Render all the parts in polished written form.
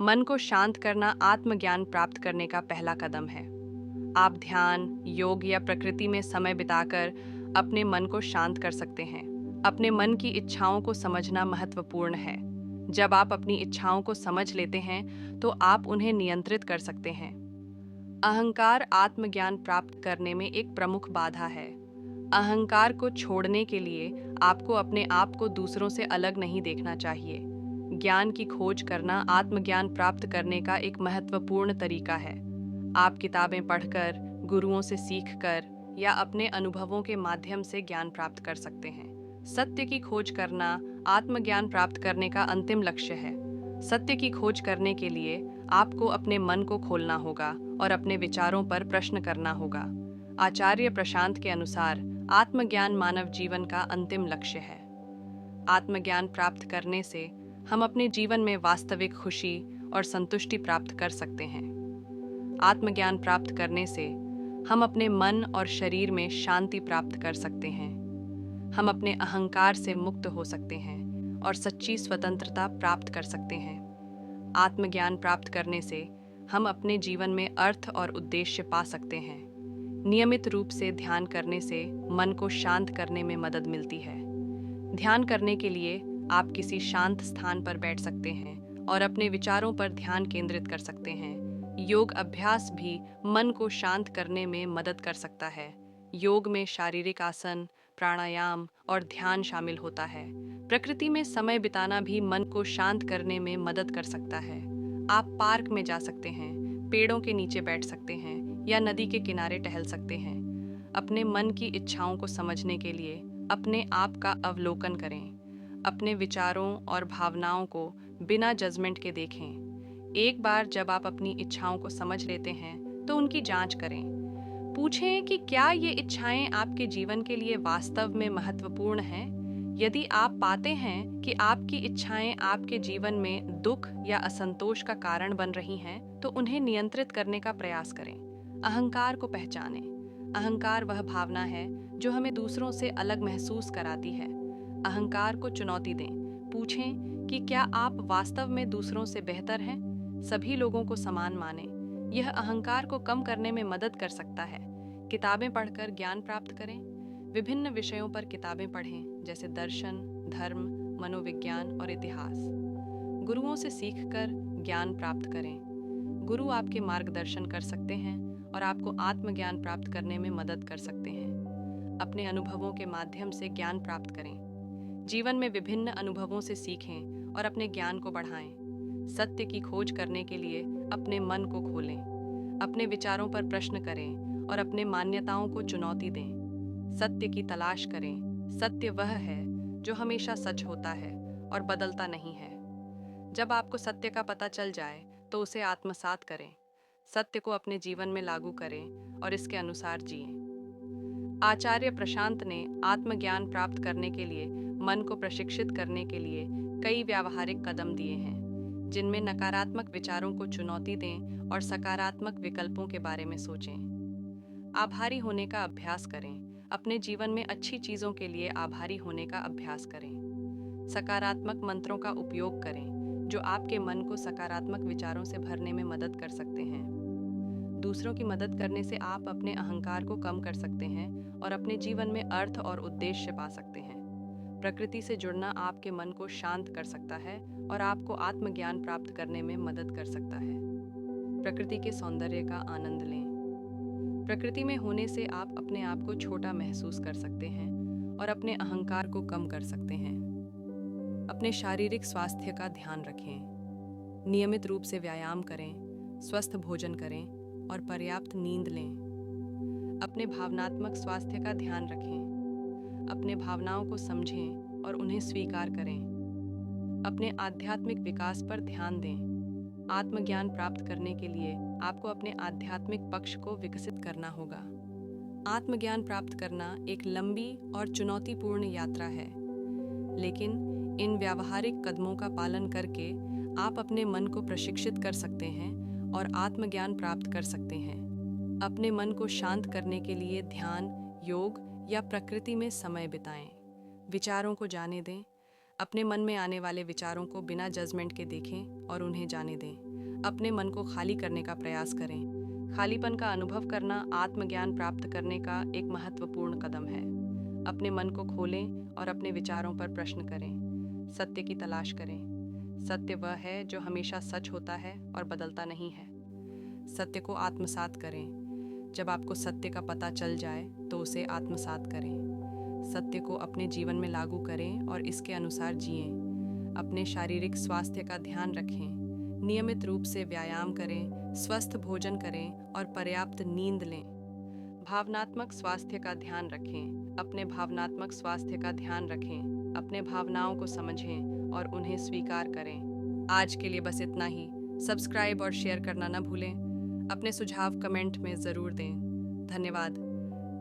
मन को शांत करना आत्मज्ञान प्राप्त करने का पहला कदम है। आप ध्यान, योग या प्रकृति में समय बिताकर अपने मन को शांत कर सकते हैं। अपने मन की इच्छाओं को समझना महत्वपूर्ण है। जब आप अपनी इच्छाओं को समझ लेते हैं, तो आप उन्हें नियंत्रित कर सकते हैं। अहंकार आत्मज्ञान प्राप्त करने में एक प्रमुख बाधा है। अहंकार को छोड़ने के लिए आपको अपने आप को दूसरों से अलग नहीं देखना चाहिए। ज्ञान की खोज करना आत्मज्ञान प्राप्त करने का एक महत्वपूर्ण तरीका है। आप किताबें पढ़कर, गुरुओं से सीखकर या अपने अनुभवों के माध्यम से ज्ञान प्राप्त कर सकते हैं। सत्य की खोज करना आत्मज्ञान प्राप्त करने का अंतिम लक्ष्य है। सत्य की खोज करने के लिए आपको अपने मन को खोलना होगा और अपने विचारों पर प्रश्न करना होगा। आचार्य प्रशांत के अनुसार आत्मज्ञान मानव जीवन का अंतिम लक्ष्य है। आत्मज्ञान प्राप्त करने से हम अपने जीवन में वास्तविक खुशी और संतुष्टि प्राप्त कर सकते हैं। आत्मज्ञान प्राप्त करने से हम अपने मन और शरीर में शांति प्राप्त कर सकते हैं। हम अपने अहंकार से मुक्त हो सकते हैं और सच्ची स्वतंत्रता प्राप्त कर सकते हैं। आत्मज्ञान प्राप्त करने से हम अपने जीवन में अर्थ और उद्देश्य पा सकते हैं। नियमित रूप से ध्यान करने से मन को शांत करने में मदद मिलती है। ध्यान करने के लिए आप किसी शांत स्थान पर बैठ सकते हैं और अपने विचारों पर ध्यान केंद्रित कर सकते हैं। योग अभ्यास भी मन को शांत करने में मदद कर सकता है। योग में शारीरिक आसन, प्राणायाम और ध्यान शामिल होता है। प्रकृति में समय बिताना भी मन को शांत करने में मदद कर सकता है। आप पार्क में जा सकते हैं, पेड़ों के नीचे बैठ सकते हैं या नदी के किनारे टहल सकते हैं। अपने मन की इच्छाओं को समझने के लिए अपने आप का अवलोकन करें। अपने विचारों और भावनाओं को बिना जजमेंट के देखें। एक बार जब आप अपनी इच्छाओं को समझ लेते हैं, तो उनकी जांच करें। पूछें कि क्या ये इच्छाएं आपके जीवन के लिए वास्तव में महत्वपूर्ण हैं? यदि आप पाते हैं कि आपकी इच्छाएं आपके जीवन में दुख या असंतोष का कारण बन रही हैं, तो उन्हें नियंत्रित करने का प्रयास करें। अहंकार को पहचानें। अहंकार वह भावना है जो हमें दूसरों से अलग महसूस कराती है। अहंकार को चुनौती दें। पूछें कि क्या आप वास्तव में दूसरों से बेहतर हैं? सभी लोगों को समान मानें। यह अहंकार को कम करने में मदद कर सकता है। किताबें पढ़कर ज्ञान प्राप्त करें। विभिन्न विषयों पर किताबें पढ़ें, जैसे दर्शन, धर्म, मनोविज्ञान और इतिहास। गुरुओं से सीखकर ज्ञान प्राप्त करें। गुरु आपके मार्गदर्शन कर सकते हैं और आपको आत्मज्ञान प्राप्त करने में मदद कर सकते हैं। अपने अनुभवों के माध्यम से ज्ञान प्राप्त करें। जीवन में विभिन्न अनुभवों से सीखें और अपने ज्ञान को बढ़ाएं। सत्य की खोज करने के लिए अपने मन को खोलें। अपने विचारों पर प्रश्न करें और अपने मान्यताओं को चुनौती दें। सत्य की तलाश करें। सत्य वह है जो हमेशा सच होता है और बदलता नहीं है। जब आपको सत्य का पता चल जाए, तो उसे आत्मसात करें। सत्य को अपने जीवन में लागू करें और इसके अनुसार जिएं। आचार्य प्रशांत ने आत्मज्ञान प्राप्त करने के लिए मन को प्रशिक्षित करने के लिए कई व्यावहारिक कदम दिए हैं, जिनमें नकारात्मक विचारों को चुनौती दें और सकारात्मक विकल्पों के बारे में सोचें। आभारी होने का अभ्यास करें। अपने जीवन में अच्छी चीज़ों के लिए आभारी होने का अभ्यास करें। सकारात्मक मंत्रों का उपयोग करें, जो आपके मन को सकारात्मक विचारों से भरने में मदद कर सकते हैं। दूसरों की मदद करने से आप अपने अहंकार को कम कर सकते हैं और अपने जीवन में अर्थ और उद्देश्य पा सकते हैं। प्रकृति से जुड़ना आपके मन को शांत कर सकता है और आपको आत्मज्ञान प्राप्त करने में मदद कर सकता है। प्रकृति के सौंदर्य का आनंद लें। प्रकृति में होने से आप अपने आप को छोटा महसूस कर सकते हैं और अपने अहंकार को कम कर सकते हैं। अपने शारीरिक स्वास्थ्य का ध्यान रखें। नियमित रूप से व्यायाम करें, स्वस्थ भोजन करें और पर्याप्त नींद लें। अपने भावनात्मक स्वास्थ्य का ध्यान रखें। अपने भावनाओं को समझें और उन्हें स्वीकार करें। अपने आध्यात्मिक विकास पर ध्यान दें। आत्मज्ञान प्राप्त करने के लिए आपको अपने आध्यात्मिक पक्ष को विकसित करना होगा। आत्मज्ञान प्राप्त करना एक लंबी और चुनौतीपूर्ण यात्रा है, लेकिन इन व्यावहारिक कदमों का पालन करके आप अपने मन को प्रशिक्षित कर सकते हैं और आत्मज्ञान प्राप्त कर सकते हैं। अपने मन को शांत करने के लिए ध्यान, योग या प्रकृति में समय बिताएं। विचारों को जाने दें। अपने मन में आने वाले विचारों को बिना जजमेंट के देखें और उन्हें जाने दें। अपने मन को खाली करने का प्रयास करें। खालीपन का अनुभव करना आत्मज्ञान प्राप्त करने का एक महत्वपूर्ण कदम है। अपने मन को खोलें और अपने विचारों पर प्रश्न करें। सत्य की तलाश करें। सत्य वह है जो हमेशा सच होता है और बदलता नहीं है। सत्य को आत्मसात करें। जब आपको सत्य का पता चल जाए तो उसे आत्मसात करें। सत्य को अपने जीवन में लागू करें और इसके अनुसार जिएं। अपने शारीरिक स्वास्थ्य का ध्यान रखें। नियमित रूप से व्यायाम करें, स्वस्थ भोजन करें और पर्याप्त नींद लें। भावनात्मक स्वास्थ्य का ध्यान रखें। अपने भावनात्मक स्वास्थ्य का ध्यान रखें। अपने भावनाओं को समझें और उन्हें स्वीकार करें। आज के लिए बस इतना ही। सब्सक्राइब और शेयर करना न भूलें। अपने सुझाव कमेंट में ज़रूर दें। धन्यवाद।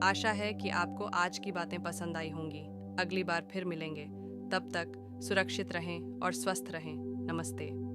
आशा है कि आपको आज की बातें पसंद आई होंगी। अगली बार फिर मिलेंगे। तब तक सुरक्षित रहें और स्वस्थ रहें। नमस्ते।